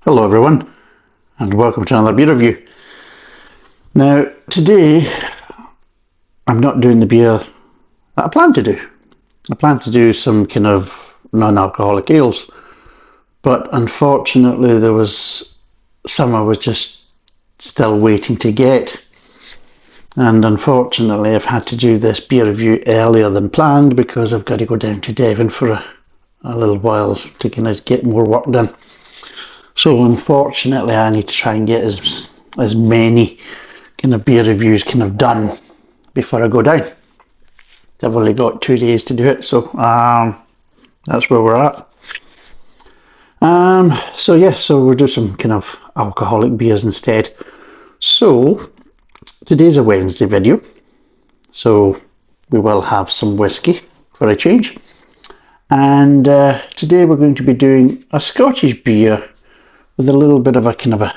Hello everyone, and welcome to another beer review. Now today I'm not doing the beer that I planned to do. I planned to do some kind of non-alcoholic ales, but unfortunately there was some I was just still waiting to get, and unfortunately I've had to do this beer review earlier than planned because I've got to go down to Devon for a little while to kind of get more work done. So unfortunately I need to try and get as many kind of beer reviews kind of done before I go down. I've only got 2 days to do it, so that's where we're at. So we'll do some kind of alcoholic beers instead. So today's a Wednesday video, so we will have some whiskey for a change. And today we're going to be doing a Scottish beer with a little bit of a kind of a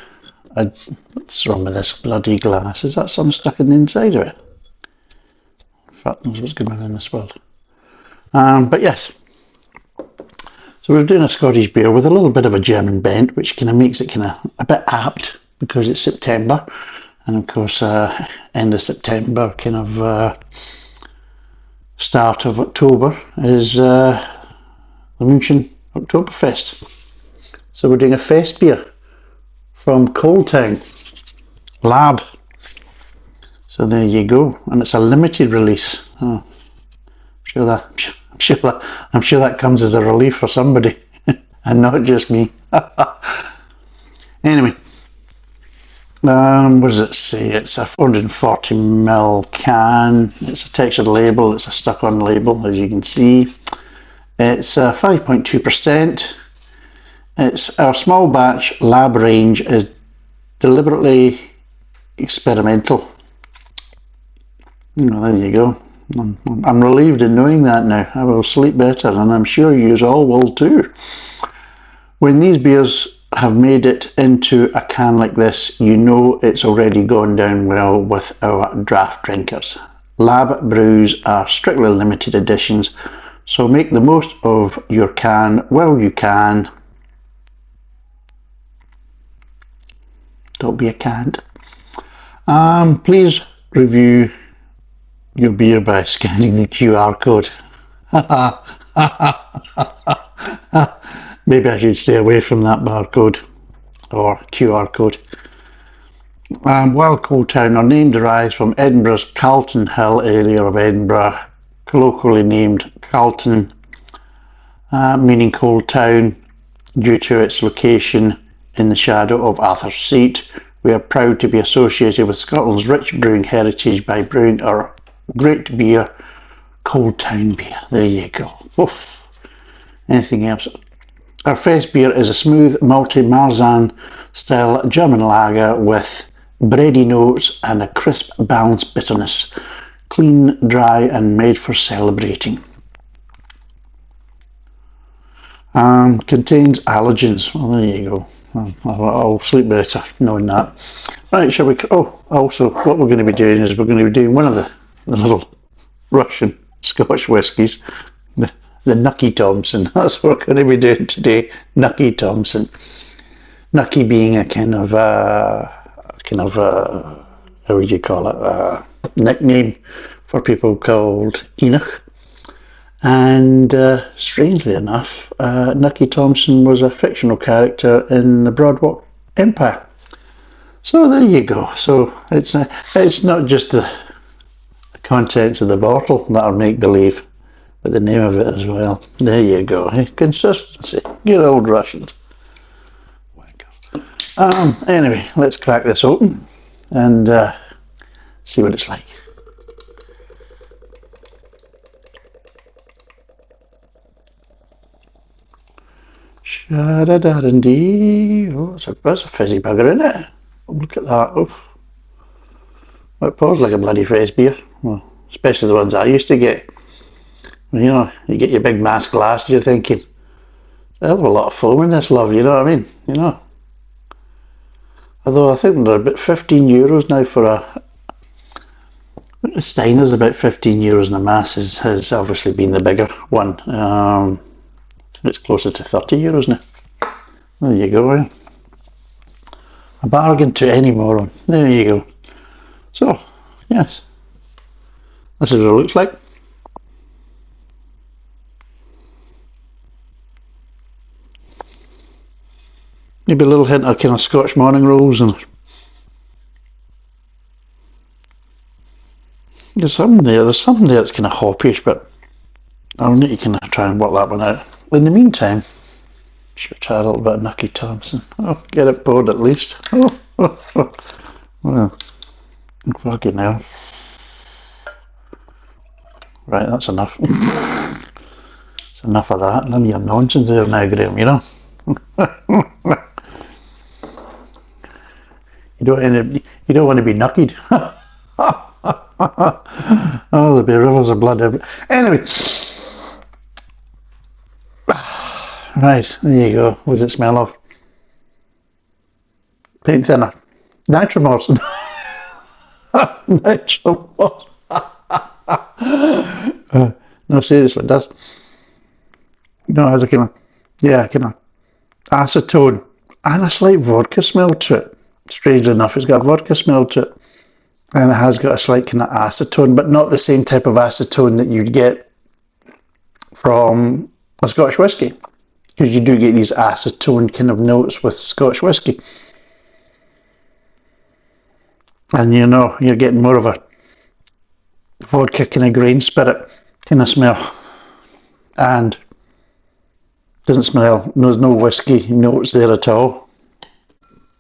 what's wrong with this bloody glass? Is that something stuck in the inside of it? Fuck knows what's going on in this world. But yes, so we're doing a Scottish beer with a little bit of a German bent, which kind of makes it kind of a bit apt because it's September, and of course end of September, kind of start of October is the München Oktoberfest. So we're doing a Festbier from Coaltown Lab. So there you go, and it's a limited release. Oh, I'm sure that comes as a relief for somebody, and not just me. Anyway, what does it say? It's a 440ml can. It's a textured label. It's a stuck-on label, as you can see. It's 5.2%. It's our small batch lab range is deliberately experimental. There you go. I'm relieved in knowing that now. I will sleep better, and I'm sure you all will too. When these beers have made it into a can like this, you know it's already gone down well with our draft drinkers. Lab brews are strictly limited editions, so make the most of your can while you can. Don't be a cant. Please review your beer by scanning the QR code. Maybe I should stay away from that barcode or QR code. While Coaltown, our name derives from Edinburgh's Calton Hill area of Edinburgh, colloquially named Calton, meaning Coaltown, due to its location in the shadow of Arthur's Seat. We are proud to be associated with Scotland's rich brewing heritage by brewing our great beer, Coaltown beer. There you go. Oof. Anything else? Our Festbier is a smooth, malty Marzen style German lager with bready notes and a crisp, balanced bitterness. Clean, dry, and made for celebrating. Contains allergens. Well, there you go. I'll sleep better knowing that. Right, shall we? Oh, also, what we're going to be doing is we're going to be doing one of the little Russian Scotch whiskies, the Nucky Thompson. That's what we're going to be doing today. Nucky Thompson. Nucky being a kind of how would you call it? Nickname for people called Enoch. And strangely enough, Nucky Thompson was a fictional character in the Broadwalk Empire. So there you go. So it's not just the contents of the bottle that are make believe, but the name of it as well. There you go. Consistency. Good old Russians. Anyway, let's crack this open and see what it's like. Sha-da-da-dee. Oh, that's a fizzy bugger, isn't it? Oh, look at that. Oof. It pours like a bloody Festbier. Well, especially the ones I used to get. You get your big mass glass, you're thinking, there's a hell of a lot of foam in this, love, you know what I mean? Although I think they're about €15 now for a Steiner's about €15, and the mass has obviously been the bigger one. It's closer to €30 now. There you go. A bargain to any moron. There you go. So, yes. This is what it looks like. Maybe a little hint of kind of Scotch morning rolls, and there's something there that's kind of hoppyish, but I'll need to kind of try and work that one out. In the meantime, should try a little bit of Nucky Thompson. Oh, get it poured at least. Oh. Well, fucking hell. Right, that's enough. It's enough of that. None of your nonsense there now, Graham, you know. You don't want to be knuckied. Oh, there'll be rivers of blood everywhere. Anyway. Right, there you go. What does it smell of? Paint thinner. Nitromorse. Nitromorse. No, seriously, it does. No, it has a kind of, yeah, kind of acetone and a slight vodka smell to it. Strangely enough, it's got a vodka smell to it, and it has got a slight kind of acetone, but not the same type of acetone that you'd get from a Scotch whisky, because you do get these acetone kind of notes with Scotch whisky, and you know you're getting more of a vodka kind of grain spirit kind of smell, and doesn't smell. There's no whiskey notes there at all.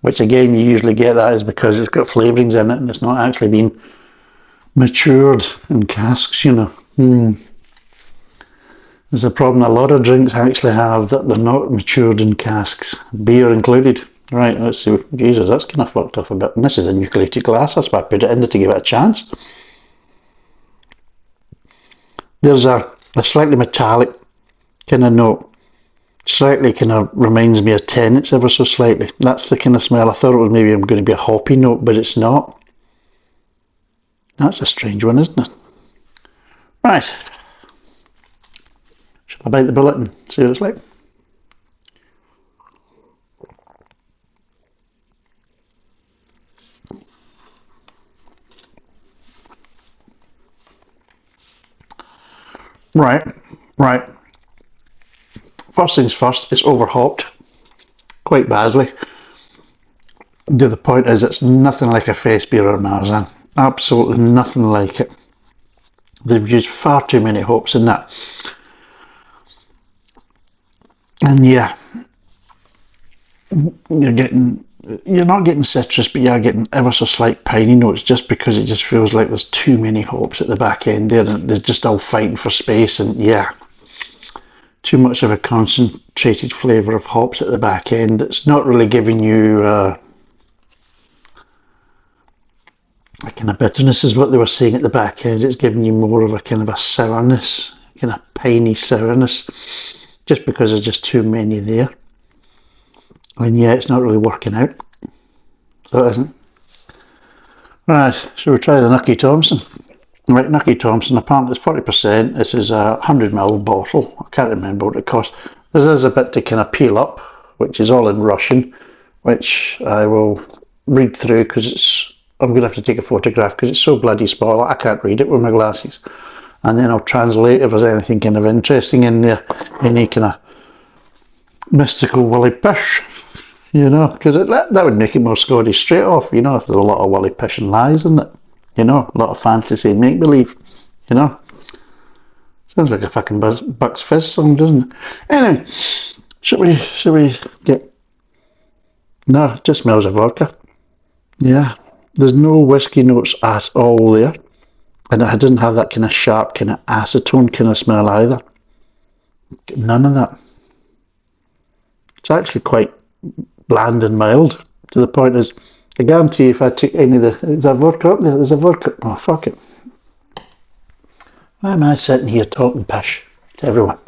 Which again, you usually get that is because it's got flavourings in it and it's not actually been matured in casks, you know. There's a problem a lot of drinks actually have, that they're not matured in casks, beer included. Right, let's see. Jesus, that's kind of fucked off a bit. And this is a nucleated glass, that's why I put it in there to give it a chance. There's a slightly metallic kind of note. Slightly kind of reminds me of Tennent's ever so slightly. That's the kind of smell. I thought it was maybe going to be a hoppy note, but it's not. That's a strange one, isn't it? Right. Shall I bite the bullet and see what it's like? Right. First things first, it's overhopped quite badly. The point is, it's nothing like a Festbier or a Marzen. Absolutely nothing like it. They've used far too many hops in that. And yeah, you're not getting citrus, but you're getting ever so slight piney notes, just because it just feels like there's too many hops at the back end there, and they're just all fighting for space, and yeah. Too much of a concentrated flavour of hops at the back end. It's not really giving you a kind of bitterness is what they were saying at the back end. It's giving you more of a kind of a sourness, kind of piney sourness, just because there's just too many there. And yeah, it's not really working out. So it isn't. Right, so we'll try the Nucky Thompson. Right, Nucky Thompson, apparently it's 40%. This is a 100ml bottle. I can't remember what it costs. There's a bit to kind of peel up, which is all in Russian, which I will read through because I'm going to have to take a photograph because it's so bloody small. I can't read it with my glasses. And then I'll translate if there's anything kind of interesting in there, any kind of mystical woolly pish, you know, because that would make it more Scottish straight off, you know, if there's a lot of woolly pish and lies in it. You know, a lot of fantasy and make-believe, you know. Sounds like a fucking Bucks Fizz song, doesn't it? Anyway, should we get... No, it just smells of vodka. Yeah, there's no whiskey notes at all there. And it doesn't have that kind of sharp, kind of acetone kind of smell either. None of that. It's actually quite bland and mild, to the point is, I guarantee if I took any of the... Is there vodka up there? There's a vodka... Oh, fuck it. Why am I sitting here talking pish to everyone?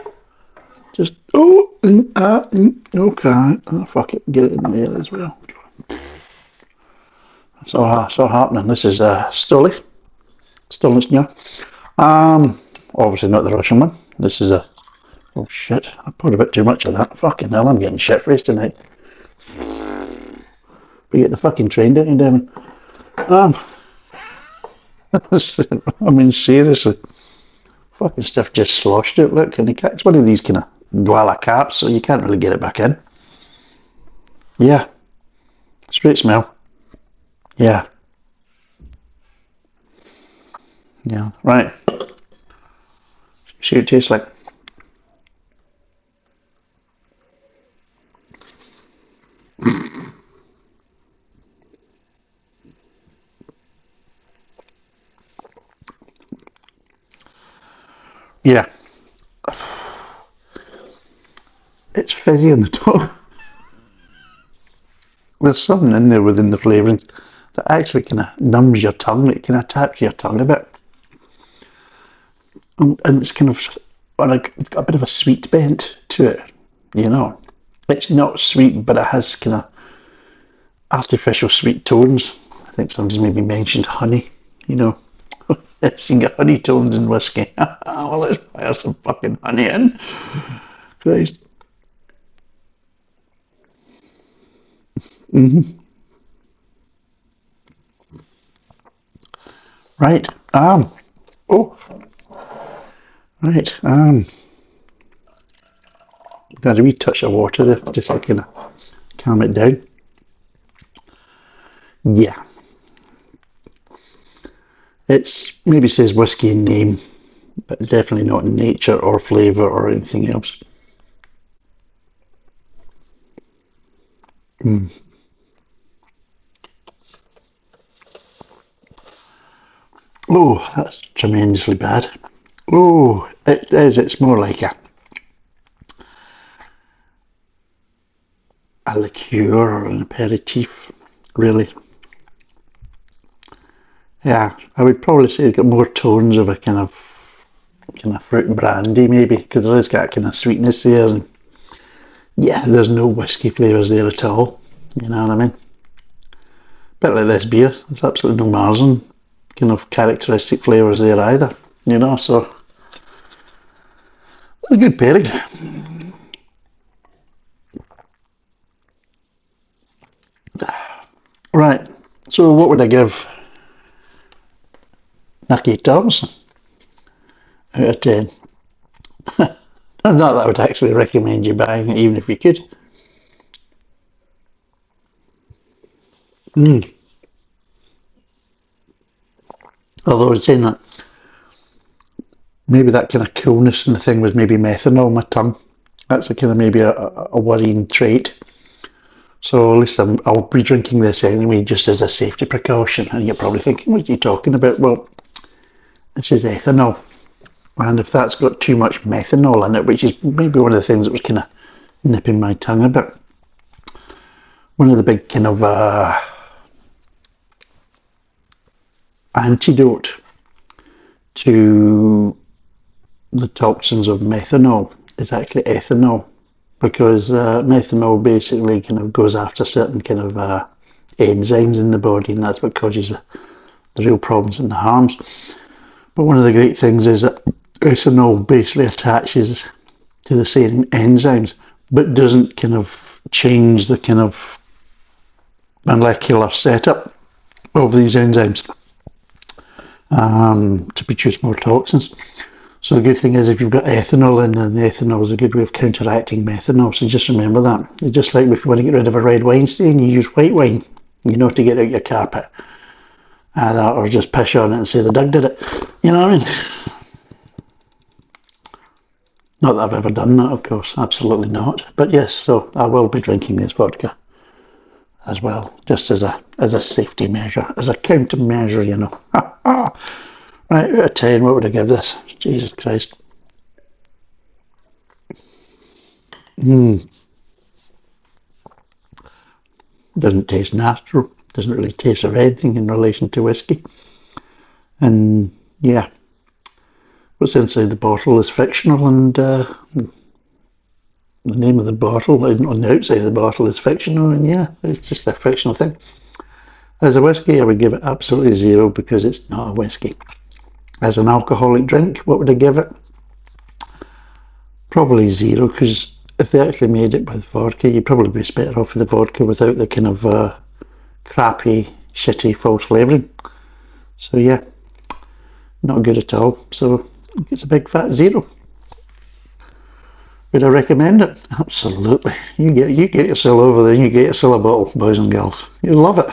Just... okay. Oh, fuck it. Get it in there as well. It's all happening. This is Stoli. Stolnitsnya. Obviously not the Russian one. This is a... Oh, shit. I poured a bit too much of that. Fucking hell, I'm getting shit-faced tonight. We get the fucking train down in Devon. I mean, seriously. Fucking stuff just sloshed it, look. And it's one of these kind of guala caps, so you can't really get it back in. Yeah. Straight smell. Yeah. Yeah. Right. See what it tastes like. Yeah. It's fizzy on the top. There's something in there within the flavouring that actually kind of numbs your tongue. It kind of taps your tongue a bit. And it's kind of, it's got a bit of a sweet bent to it, you know. It's not sweet, but it has kind of artificial sweet tones. I think somebody's maybe mentioned honey, you know. You can get honey tones in whiskey. Well, let's fire some fucking honey in. Christ. Right. Oh. Right. Got a wee touch of water there, just to kind of calm it down. Yeah. It's maybe says whiskey in name, but definitely not in nature or flavour or anything else. Oh, that's tremendously bad. Oh, it is. It's more like a liqueur or an aperitif, really. Yeah, I would probably say it's got more tones of a kind of fruit and brandy, maybe, because there is got kind of sweetness there, and yeah, there's no whiskey flavours there at all. You know what I mean? Bit like this beer. There's absolutely no marzen kind of characteristic flavours there either. You know, so a good pairing. Right. So what would I give Nucky Thompson out of 10? Not that I would actually recommend you buying it, even if you could. Although I'd say that maybe that kind of coolness in the thing was maybe methanol in my tongue. That's a kind of maybe a worrying trait. So at least I'll be drinking this anyway, just as a safety precaution. And you're probably thinking, what are you talking about? Well, this is ethanol. And if that's got too much methanol in it, which is maybe one of the things that was kind of nipping my tongue a bit, one of the big kind of antidote to the toxins of methanol is actually ethanol, because methanol basically kind of goes after certain kind of enzymes in the body, and that's what causes the real problems and the harms. But one of the great things is that ethanol basically attaches to the same enzymes, but doesn't kind of change the kind of molecular setup of these enzymes to produce more toxins. So the good thing is, if you've got ethanol in, then the ethanol is a good way of counteracting methanol. So just remember that. It's just like if you want to get rid of a red wine stain, you use white wine, you know, to get out your carpet. Or just piss on it and say the dog did it. You know what I mean? Not that I've ever done that, of course. Absolutely not. But yes, so I will be drinking this vodka as well, just as a safety measure, as a countermeasure, you know. Right, out of 10, what would I give this? Jesus Christ. Doesn't taste natural. Doesn't really taste of anything in relation to whiskey. And yeah, what's inside the bottle is fictional, and the name of the bottle on the outside of the bottle is fictional, and yeah, it's just a fictional thing. As a whiskey, I would give it absolutely 0, because it's not a whiskey. As an alcoholic drink, what would I give it? Probably 0, because if they actually made it with vodka, you'd probably be better off with the vodka without the kind of crappy, shitty, false flavouring. So yeah, not good at all. So it's a big fat 0. Would I recommend it? Absolutely. You get yourself over there and you get yourself a bottle, boys and girls. You'll love it.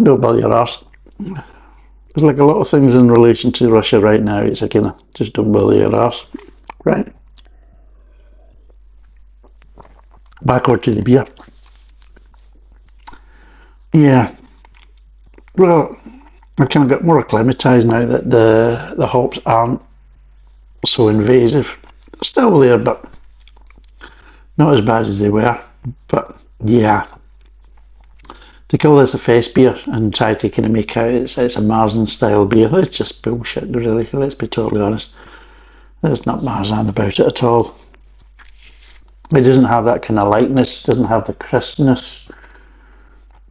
Don't bother your arse. There's like a lot of things in relation to Russia right now. It's like, just don't bother your arse. Right. Back over to the beer. Yeah. Well, I've kind of got more acclimatised now that the hops aren't so invasive. They're still there, but not as bad as they were. But yeah, to call this a Festbier and try to kind of make out it's a Marzen style beer, it's just bullshit, really. Let's be totally honest. There's not Marzen about it at all. It doesn't have that kind of lightness, doesn't have the crispness,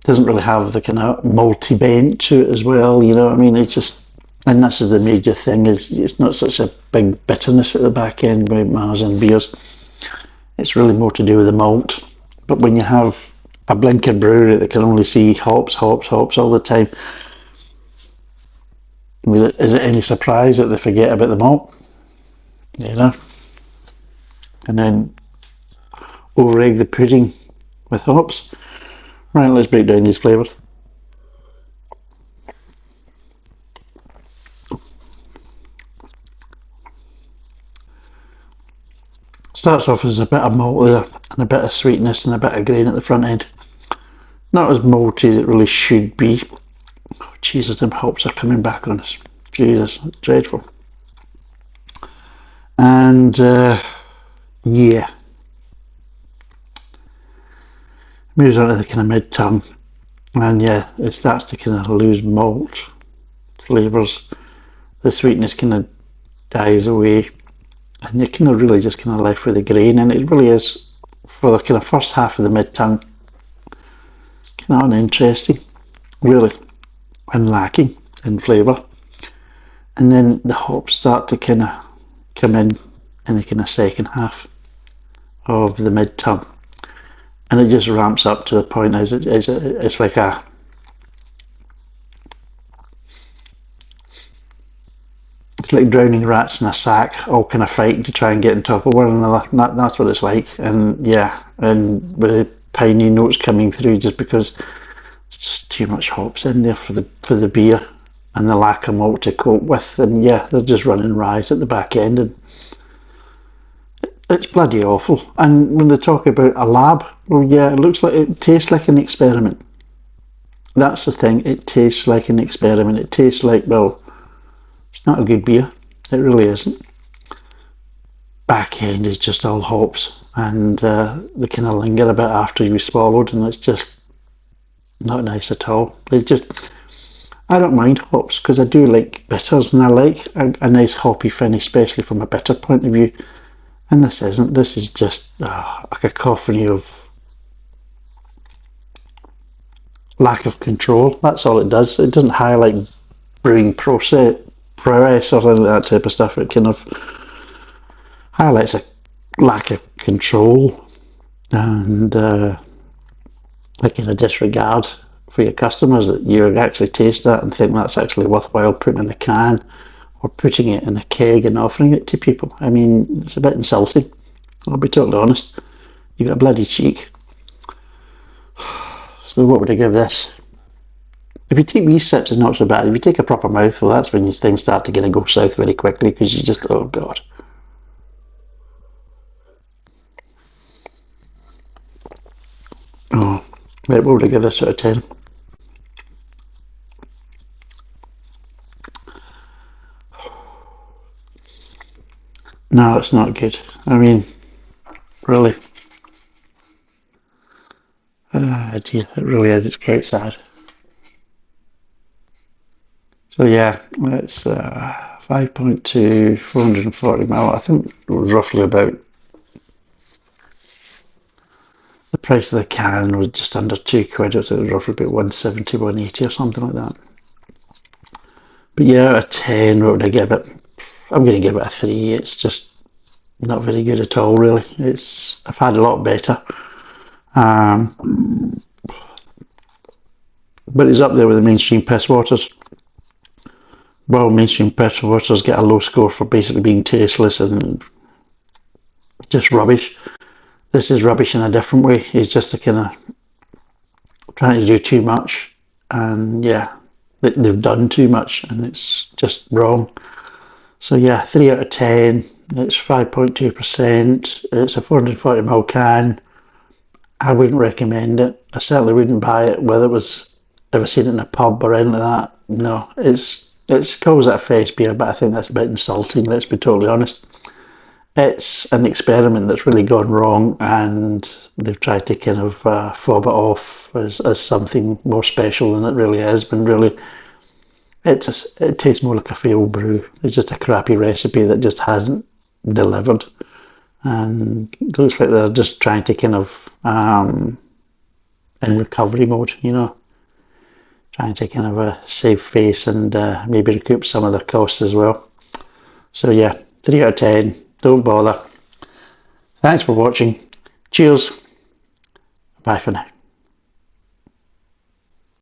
doesn't really have the kind of malty bent to it as well, you know what I mean? It's just, and this is the major thing, is it's not such a big bitterness at the back end by Marzen beers. It's really more to do with the malt. But when you have a blinking brewery that can only see hops all the time, is it any surprise that they forget about the malt? You know? And then over egg the pudding with hops. Right, let's break down these flavours. Starts off as a bit of malt there, and a bit of sweetness and a bit of grain at the front end. Not as malty as it really should be. Oh, Jesus, them hops are coming back on us. Jesus, dreadful. And yeah, moves on to the kind of mid-tongue, and yeah, it starts to kind of lose malt flavours. The sweetness kind of dies away, and you're kind of really just kind of left with the grain, and it really is, for the kind of first half of the mid-tongue, kind of uninteresting, really, and lacking in flavour. And then the hops start to kind of come in the kind of second half of the mid-tongue, and it just ramps up to the point as it's like it's like drowning rats in a sack, all kind of fighting to try and get on top of one another. That's what it's like. And yeah, and with the piney notes coming through, just because it's just too much hops in there for the beer, and the lack of malt to cope with. And yeah, they're just running riot at the back end, and it's bloody awful. And when they talk about a lab, well, yeah, it tastes like an experiment. That's the thing. It tastes like an experiment. It tastes like, well, it's not a good beer. It really isn't. Back end is just all hops, and they kind of linger a bit after you've swallowed, and it's just not nice at all. I don't mind hops because I do like bitters, and I like a nice hoppy finish, especially from a bitter point of view. And this isn't. This is just a cacophony of lack of control. That's all it does. It doesn't highlight brewing prowess or that type of stuff. It kind of highlights a lack of control and a kind of disregard for your customers, that you actually taste that and think that's actually worthwhile putting in a can or putting it in a keg and offering it to people. I mean, it's a bit insulting. I'll be totally honest. You got a bloody cheek. So what would I give this? If you take these sips, it's not so bad. If you take a proper mouthful, that's when these things start to kind of go south very quickly, because you just, oh god. Oh, right, what would I give this out of 10? No, it's not good. I mean, really. Dear, it really is. It's quite sad. So yeah, it's 5.2, 440ml. I think it was roughly about, the price of the can was just under £2. It was roughly about 170, 180 or something like that. But yeah, out of 10, what would I give it? I'm going to give it a 3. It's just not very good at all, really. I've had a lot better. But it's up there with the mainstream piss waters. Well, mainstream piss waters get a low score for basically being tasteless and just rubbish. This is rubbish in a different way. It's just a kind of trying to do too much, and yeah, they've done too much, and it's just wrong. So yeah, 3 out of 10. It's 5.2%. It's a 440ml can. I wouldn't recommend it. I certainly wouldn't buy it, whether it was ever seen it in a pub or anything like that. No, it's calls it a Festbier, but I think that's a bit insulting, let's be totally honest. It's an experiment that's really gone wrong, and they've tried to kind of fob it off as something more special than it really is, when really it tastes more like a failed brew. It's just a crappy recipe that just hasn't delivered, and it looks like they're just trying to kind of in recovery mode, you know, trying to kind of save face and maybe recoup some of their costs as well. So yeah, 3 out of 10. Don't bother. Thanks for watching. Cheers. Bye for now.